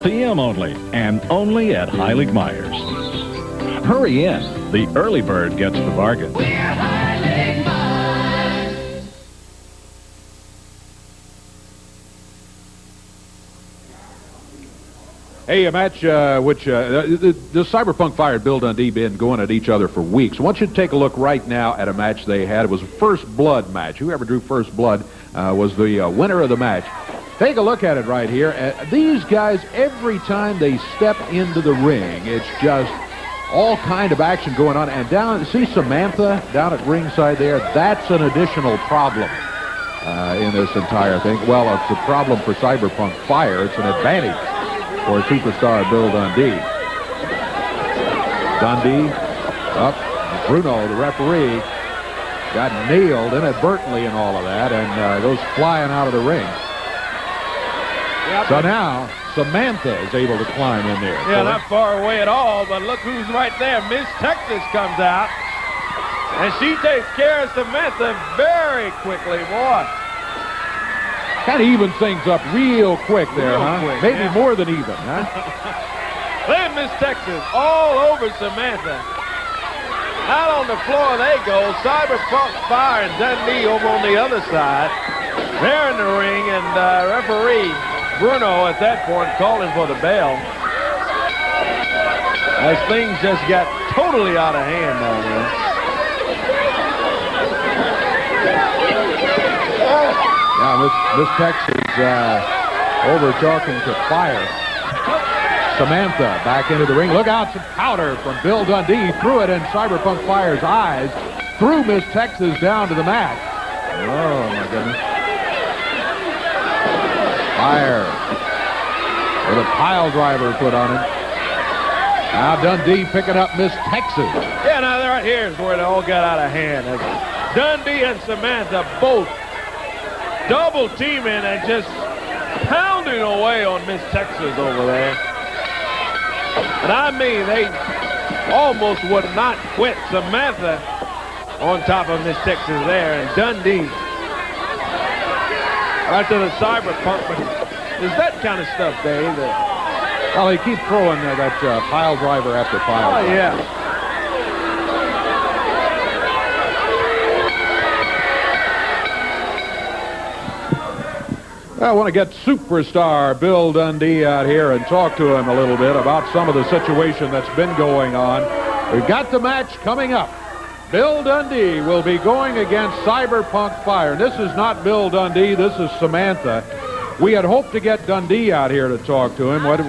p.m. only, and only at Heilig Myers. Hurry in. The early bird gets the bargain. We're Heilig Myers. Hey, a match which the Cyberpunk Fire and Bill Dundee been going at each other for weeks. I want you to take a look right now at a match they had. It was a first blood match. Whoever drew first blood was the winner of the match. Take a look at it right here. These guys, every time they step into the ring, it's just all kind of action going on. And down, see Samantha down at ringside there? That's an additional problem in this entire thing. Well, it's a problem for Cyberpunk Fire. It's an advantage for superstar Bill Dundee. Dundee up. Bruno, the referee, got nailed inadvertently in all of that and goes flying out of the ring. Yep. So now Samantha is able to climb in there. Yeah, not far away at all, but look who's right there. Miss Texas comes out, and she takes care of Samantha very quickly, boy. Kind of evens things up real quick there, huh? Quick, Maybe yeah. more than even, huh? Look at Miss Texas all over Samantha. Out on the floor they go. Cyberpunk Fire and Dundee over on the other side. They're in the ring, and referee Bruno at that point calling for the bell. As things just got totally out of hand down there. Yeah, Miss Texas over talking to Fire. Samantha back into the ring. Look out, some powder from Bill Dundee. Threw it in Cyberpunk Fire's eyes. Threw Miss Texas down to the mat. Oh, my goodness. Fire with a pile driver put on him. Now Dundee picking up Miss Texas. Yeah, now right here is where it all got out of hand. As Dundee and Samantha both double teaming and just pounding away on Miss Texas over there. And I mean, they almost would not quit. Samantha on top of Miss Texas there, and Dundee right to the Cyberpunk. But is that kind of stuff, Dave? Well, they keep throwing that pile driver after pile driver. Oh, yeah. I want to get superstar Bill Dundee out here and talk to him a little bit about some of the situation that's been going on. We've got the match coming up. Bill Dundee will be going against Cyberpunk Fire. This is not Bill Dundee. This is Samantha. We had hoped to get Dundee out here to talk to him. What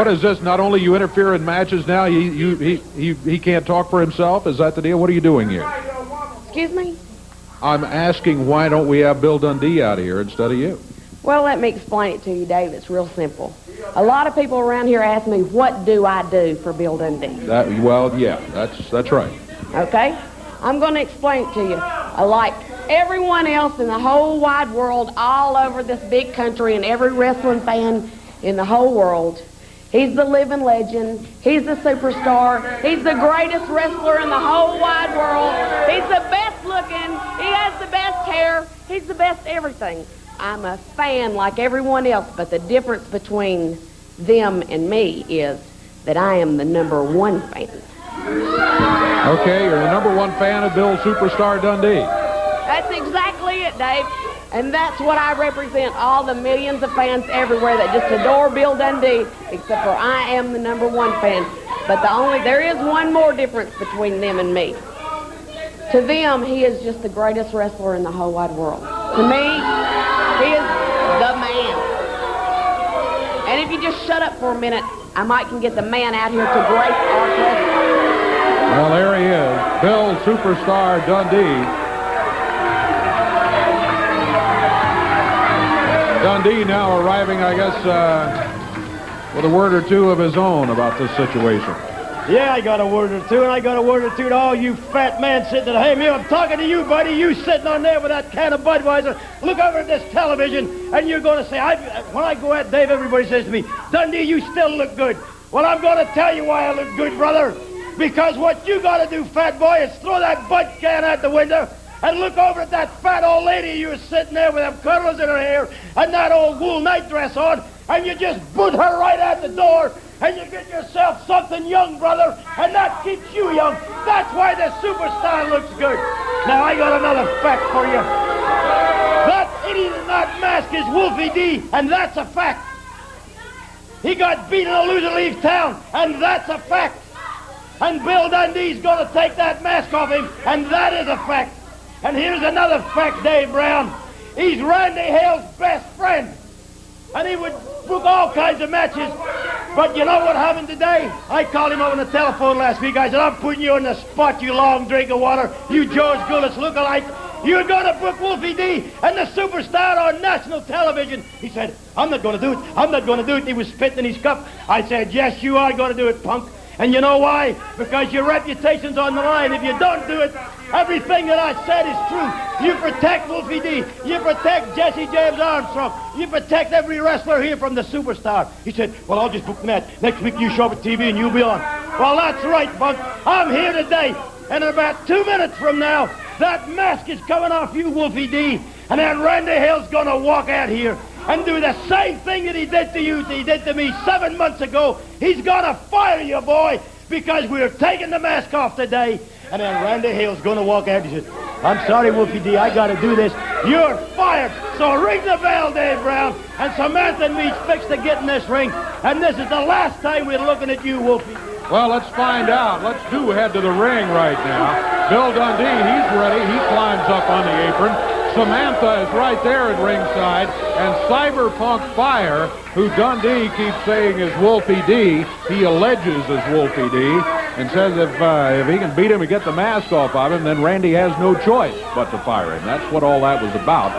is this? Not only you interfere in matches now, he can't talk for himself? Is that the deal? What are you doing here? Excuse me? I'm asking why don't we have Bill Dundee out here instead of you? Well, let me explain it to you, Dave. It's real simple. A lot of people around here ask me, what do I do for Bill Dundee? Well, yeah, that's right. Okay? I'm going to explain it to you. Like everyone else in the whole wide world, all over this big country, and every wrestling fan in the whole world, he's the living legend. He's the superstar. He's the greatest wrestler in the whole wide world. He's the best looking. He has the best hair. He's the best everything. I'm a fan like everyone else, but the difference between them and me is that I am the #1 fan. Okay, you're the #1 fan of Bill Superstar Dundee. That's exactly it, Dave. And that's what I represent, all the millions of fans everywhere that just adore Bill Dundee, except for I am the #1 fan. But there is one more difference between them and me. To them, he is just the greatest wrestler in the whole wide world. To me, he is the man. And if you just shut up for a minute, I might can get the man out here to grace our presence. Well, there he is, Bill Superstar Dundee. Dundee now arriving, I guess, with a word or two of his own about this situation. Yeah, I got a word or two, and I got a word or two to all you fat men sitting at home. Here, I'm talking to you, buddy. You sitting on there with that can of Budweiser. Look over at this television, and you're going to say, when I go at Dave, everybody says to me, Dundee, you still look good. Well, I'm going to tell you why I look good, brother. Because what you got to do, fat boy, is throw that Bud can out the window and look over at that fat old lady you're sitting there with them curlers in her hair and that old wool nightdress on, and you just boot her right out the door, and you get yourself something young, brother, and that keeps you young. That's why the superstar looks good. Now, I got another fact for you. That idiot in that mask is Wolfie D, and that's a fact. He got beaten in a loser-leave town, and that's a fact. And Bill Dundee's going to take that mask off him, and that is a fact. And here's another fact, Dave Brown. He's Randy Hale's best friend, and he would book all kinds of matches. But you know what happened today? I called him over on the telephone last week. I said, I'm putting you on the spot, you long drink of water, you George Gullis lookalike. You're going to book Wolfie D and the superstar on national television. He said, I'm not going to do it. I'm not going to do it. He was spitting in his cup. I said, yes, you are going to do it, punk. And you know why? Because your reputation's on the line. If you don't do it, everything that I said is true. You protect Wolfie D. You protect Jesse James Armstrong. You protect every wrestler here from the superstar. He said, well, I'll just book the match. Next week you show up at TV and you'll be on. Well, that's right, punk. I'm here today. And in about 2 minutes from now, that mask is coming off you, Wolfie D. And then Randy Hale's going to walk out here and do the same thing that he did to you, that he did to me 7 months ago. He's going to fire you, boy, because we're taking the mask off today. And then Randy Hale's going to walk out and he says, I'm sorry, Wolfie D, I got to do this. You're fired. So ring the bell, Dave Brown. And Samantha and me's fixed to get in this ring. And this is the last time we're looking at you, Wolfie. Well, let's find out. Let's head to the ring right now. Bill Dundee, he's ready. He climbs up on the apron. Samantha is right there at ringside. And Cyberpunk Fire, who Dundee keeps saying is Wolfie D, he alleges is Wolfie D, and says if he can beat him and get the mask off of him, then Randy has no choice but to fire him. That's what all that was about.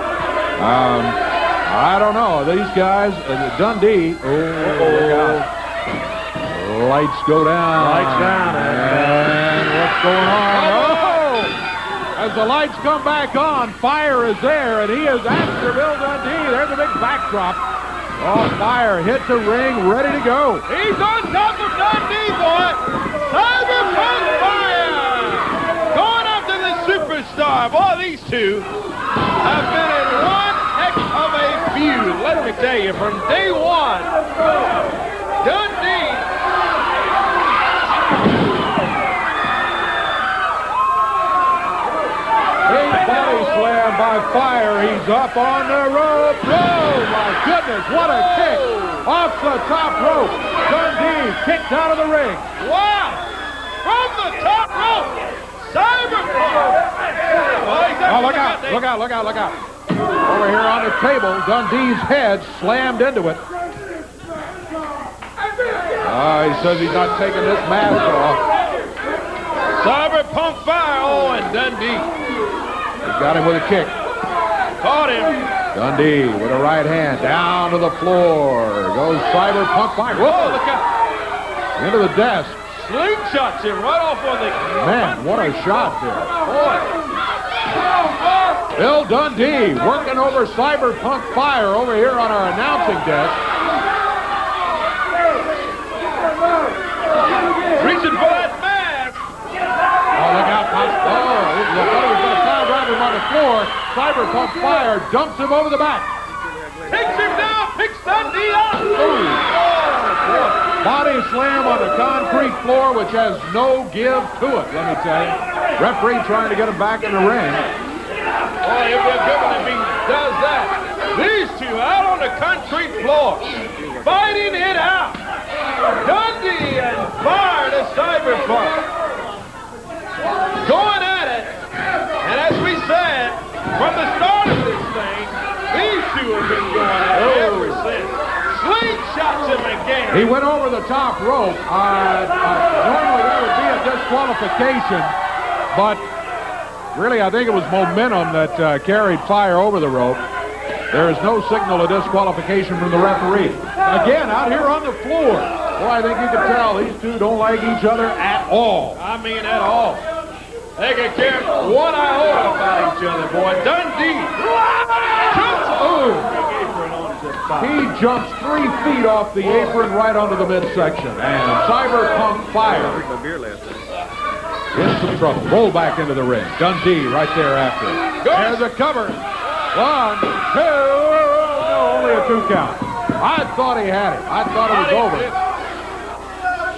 I don't know. These guys, Dundee, look out. Lights go down. Lights down. And what's going on? Oh! As the lights come back on, Fire is there, and he is after Bill Dundee. There's a big backdrop. Oh, Fire hits the ring, ready to go. He's on top of Dundee, boy. Cyberpunk Fire going after the superstar. Boy, these two have been in one heck of a feud. Let me tell you, from day one, Dundee. Body slam by Fire. He's up on the rope. Oh, my goodness, what a kick. Off the top rope. Dundee kicked out of the ring. Wow! From the top rope, Cyberpunk. Oh, look out, look out, look out, look out. Over here on the table, Dundee's head slammed into it. He says he's not taking this mask off. Cyberpunk Fire. Oh, and Dundee. Got him with a kick. Caught him. Dundee with a right hand down to the floor. Goes Cyberpunk Fire. Whoa, look out. Into the desk. Slingshots him right off on the... Man, what a shot there. Boy. Bill Dundee working over Cyberpunk Fire over here on our announcing desk. Reaching for that mask. Oh, look out. Oh, he was going to power drive him on the floor. Cyberpunk Fire dumps him over the back. Takes him down, picks Dundee up. Body slam on the concrete floor, which has no give to it, let me tell you. Referee trying to get him back in the ring. Boy, it'd be a good one if he does that. These two out on the concrete floor, fighting it out. Dundee and Fire to Cyberpunk. Going at it. And as we said, from the start of this thing, these two have been going at it ever since. Slingshots him again. He went over the top rope. Normally that would be a disqualification, but really I think it was momentum that carried Fire over the rope. There is no signal of disqualification from the referee. Again, out here on the floor. Well, I think you can tell these two don't like each other at all. I mean at all. They could care one iota about each other, boy. Dundee jumps He jumps 3 feet off the apron right onto the midsection. And Cyberpunk Fire in some trouble. Roll back into the ring. Dundee right there after. There's a cover. 1, 2. No, only a 2 count. I thought he had it. I thought it was over.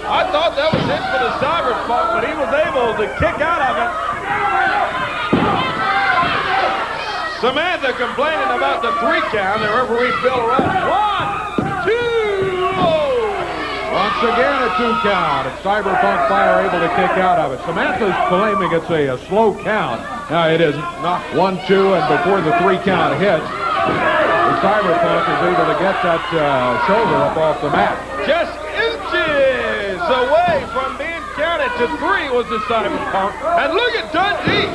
I thought that was it for the Cyberpunk, but he was able to kick out of it. Samantha complaining about the 3 count. The referee Bill Rush. 1, 2, oh! Once again, a 2 count. And Cyberpunk Fire able to kick out of it. Samantha's claiming it's a slow count. No, it isn't. 1, 2, and before the 3 count hits, the Cyberpunk is able to get that shoulder up off the mat. Just inches away from being counted to 3 was the Cyberpunk. And look at Dundee.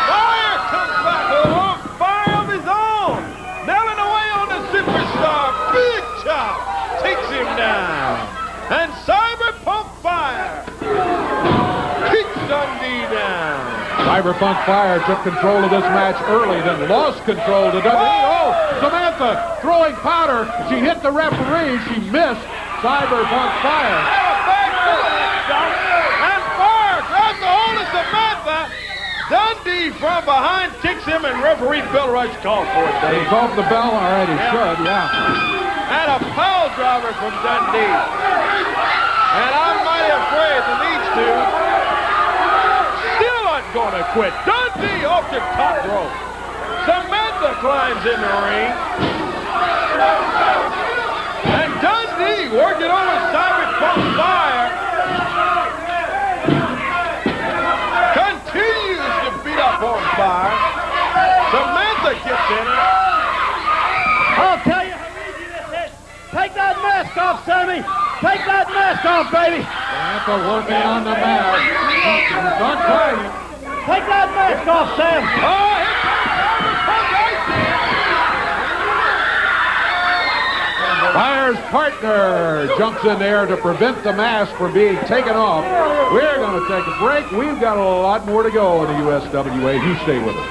Fire comes back with a fire of his own. Nailing away on the superstar. Big chop. Takes him down. And Cyberpunk Fire kicks Dundee down. Cyberpunk Fire took control of this match early, then lost control to Dundee. Oh, Samantha throwing powder. She hit the referee. She missed Cyberpunk Fire. And Fire grabs a hold of Samantha. Dundee from behind kicks him, and referee Bill Rush called for it, Dave. He called the bell. All right, he should, yeah. And a pile driver from Dundee. And I'm mighty afraid that these two still aren't going to quit. Dundee off the top rope. Samantha climbs in the ring. And Dundee working over Cyberpunk Fire. Continues to beat up on Fire. Samantha gets in it. I'll tell you how easy this is. Take that mask off, Sammy. Take that mask off, baby. Samantha working on the mat. She's untying. Take that mask off, Sam. Oh, Fire's partner jumps in there to prevent the mask from being taken off. We're going to take a break. We've got a lot more to go in the USWA. You stay with us.